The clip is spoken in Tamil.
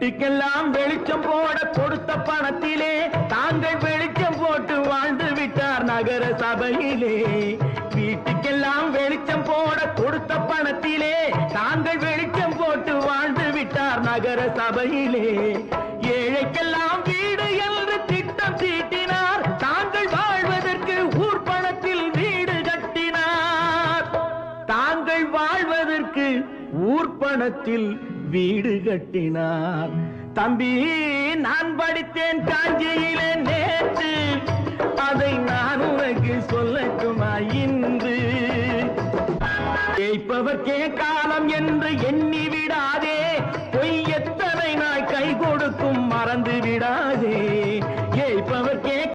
வீட்டுக்கெல்லாம் வெளிச்சம் போட கொடுத்த பணத்திலே தாங்கள் வெளிச்சம் போட்டு வாழ்ந்து விட்டார் நகர சபையிலே. வீட்டுக்கெல்லாம் வெளிச்சம் போட கொடுத்த பணத்திலே தாங்கள் வெளிச்சம் போட்டு வாழ்ந்து விட்டார் நகர சபையிலே. ஏழைக்கெல்லாம் வீடு என்று திட்டம் தீட்டினார், தாங்கள் வாழ்வதற்கு ஊர் பணத்தில் வீடு கட்டினார். தாங்கள் வாழ்வதற்கு ஊர் பணத்தில் வீடு கட்டினார். தம்பி, நான் படித்தேன் காஞ்சியிலே நேற்று, அதை நான் உனக்கு சொல்லட்டுமா இன்று? கேட்பவர்க்கே காலம் என்று எண்ணி